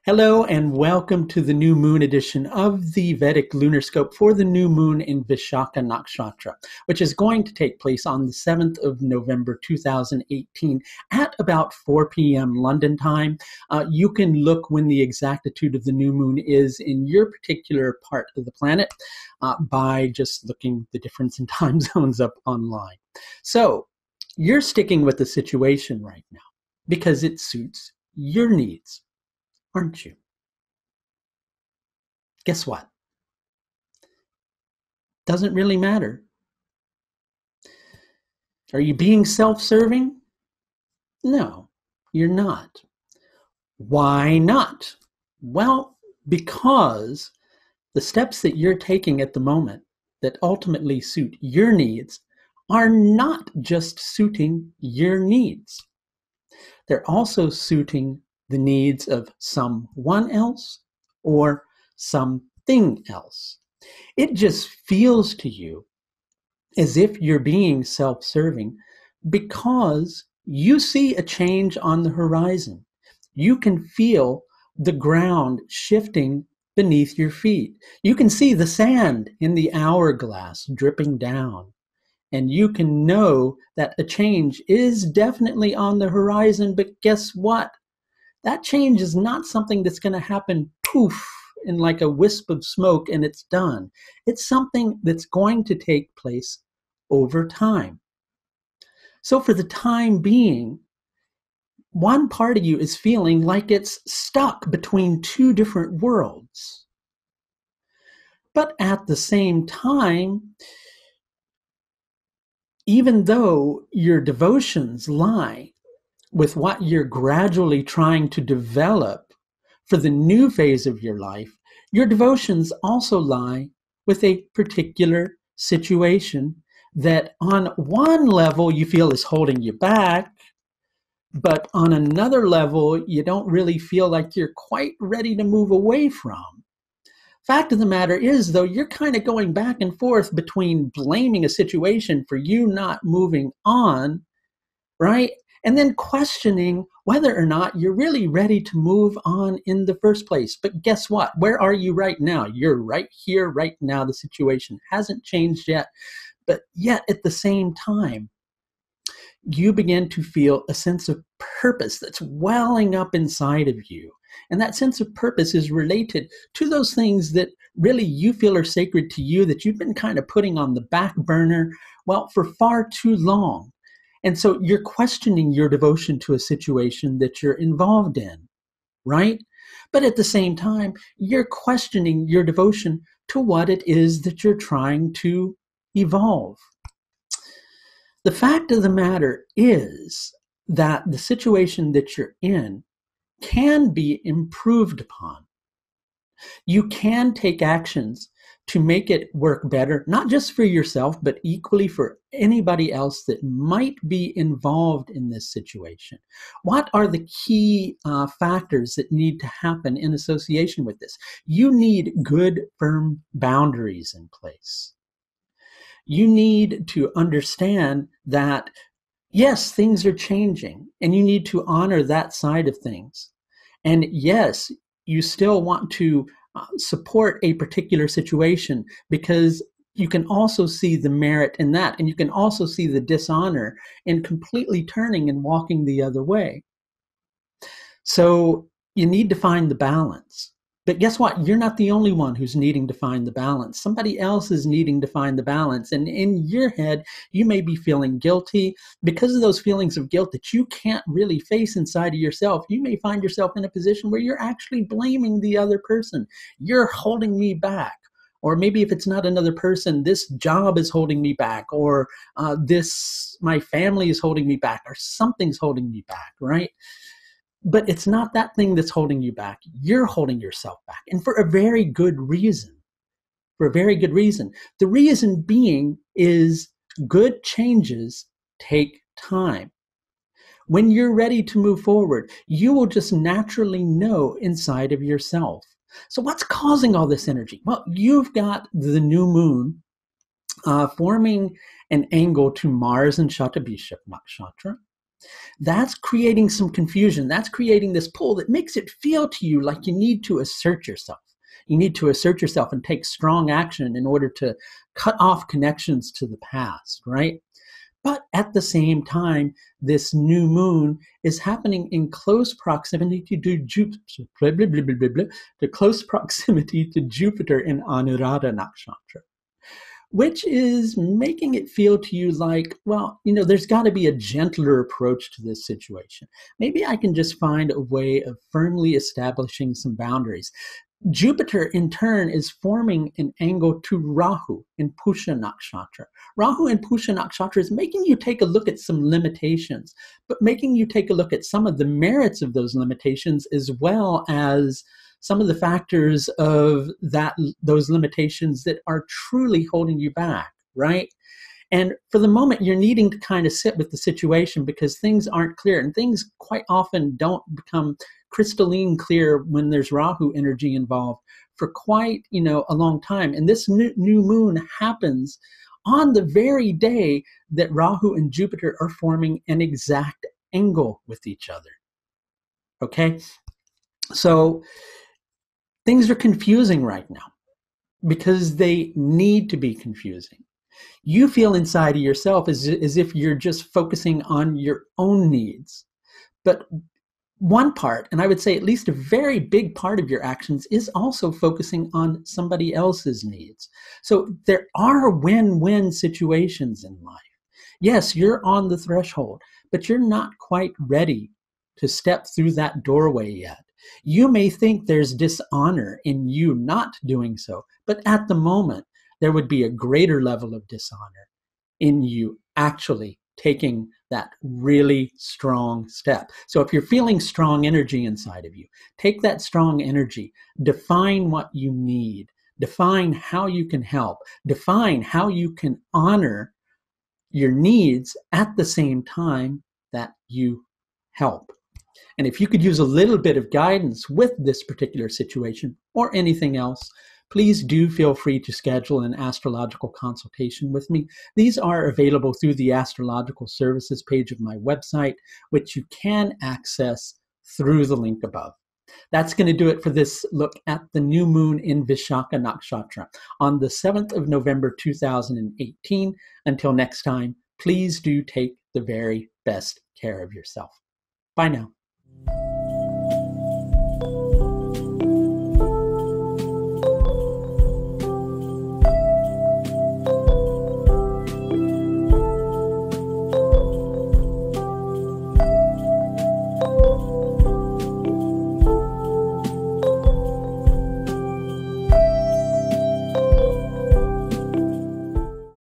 Hello and welcome to the new moon edition of the Vedic lunar scope for the new moon in Vishakha Nakshatra, which is going to take place on the 7th of November 2018 at about 4 p.m. London time. You can look when the exactitude of the new moon is in your particular part of the planet by just looking the difference in time zones up online. So you're sticking with the situation right now because it suits your needs. Aren't you? Guess what? Doesn't really matter. Are you being self-serving? No, you're not. Why not? Well, because the steps that you're taking at the moment that ultimately suit your needs are not just suiting your needs. They're also suiting the needs of someone else or something else. It just feels to you as if you're being self-serving because you see a change on the horizon. You can feel the ground shifting beneath your feet. You can see the sand in the hourglass dripping down. And you can know that a change is definitely on the horizon, but guess what? That change is not something that's going to happen poof in like a wisp of smoke and it's done. It's something that's going to take place over time. So for the time being, one part of you is feeling like it's stuck between two different worlds. But at the same time, even though your devotions lie with what you're gradually trying to develop for the new phase of your life, your devotions also lie with a particular situation that on one level you feel is holding you back, but on another level you don't really feel like you're quite ready to move away from. Fact of the matter is, though, you're kind of going back and forth between blaming a situation for you not moving on, right? And then questioning whether or not you're really ready to move on in the first place. But guess what? Where are you right now? You're right here, right now. The situation hasn't changed yet. But yet, at the same time, you begin to feel a sense of purpose that's welling up inside of you. And that sense of purpose is related to those things that really you feel are sacred to you that you've been kind of putting on the back burner, well, for far too long. And so you're questioning your devotion to a situation that you're involved in, right? But at the same time, you're questioning your devotion to what it is that you're trying to evolve. The fact of the matter is that the situation that you're in can be improved upon. You can take actions to make it work better, not just for yourself, but equally for anybody else that might be involved in this situation. What are the key factors that need to happen in association with this? You need good, firm boundaries in place. You need to understand that, yes, things are changing, and you need to honor that side of things. And yes, you still want to support a particular situation because you can also see the merit in that, and you can also see the dishonor in completely turning and walking the other way. So you need to find the balance. But guess what? You're not the only one who's needing to find the balance. Somebody else is needing to find the balance. And in your head, you may be feeling guilty because of those feelings of guilt that you can't really face inside of yourself. You may find yourself in a position where you're actually blaming the other person. You're holding me back. Or maybe if it's not another person, this job is holding me back, or my family is holding me back, or something's holding me back, right? But it's not that thing that's holding you back. You're holding yourself back. And for a very good reason. For a very good reason. The reason being is Good changes take time. When you're ready to move forward, you will just naturally know inside of yourself. So what's causing all this energy? Well, you've got the new moon forming an angle to Mars and Vishakha Nakshatra. That's creating some confusion. That's creating this pull that makes it feel to you like you need to assert yourself. You need to assert yourself and take strong action in order to cut off connections to the past, right? But at the same time, this new moon is happening in close proximity to Jupiter, to close proximity to Jupiter in Anuradha Nakshatra, which is making it feel to you like, well, there's got to be a gentler approach to this situation. Maybe I can just find a way of firmly establishing some boundaries. Jupiter, in turn, is forming an angle to Rahu in Pusha Nakshatra. Rahu in Pusha Nakshatra is making you take a look at some limitations, but making you take a look at some of the merits of those limitations, as well as some of the factors of those limitations that are truly holding you back, right? And for the moment, you're needing to kind of sit with the situation because things aren't clear, and things quite often don't become crystalline clear when there's Rahu energy involved for quite, a long time. And this new moon happens on the very day that Rahu and Jupiter are forming an exact angle with each other. Okay? So things are confusing right now because they need to be confusing. You feel inside of yourself as if you're just focusing on your own needs. But one part, and I would say at least a very big part of your actions, is also focusing on somebody else's needs. So there are win-win situations in life. Yes, you're on the threshold, but you're not quite ready to step through that doorway yet. You may think there's dishonor in you not doing so, but at the moment, there would be a greater level of dishonor in you actually taking that really strong step. So if you're feeling strong energy inside of you, take that strong energy, define what you need, define how you can help, define how you can honor your needs at the same time that you help. And if you could use a little bit of guidance with this particular situation or anything else, please do feel free to schedule an astrological consultation with me. These are available through the Astrological Services page of my website, which you can access through the link above. That's going to do it for this look at the new moon in Vishakha Nakshatra on the 7th of November 2018. Until next time, please do take the very best care of yourself. Bye now.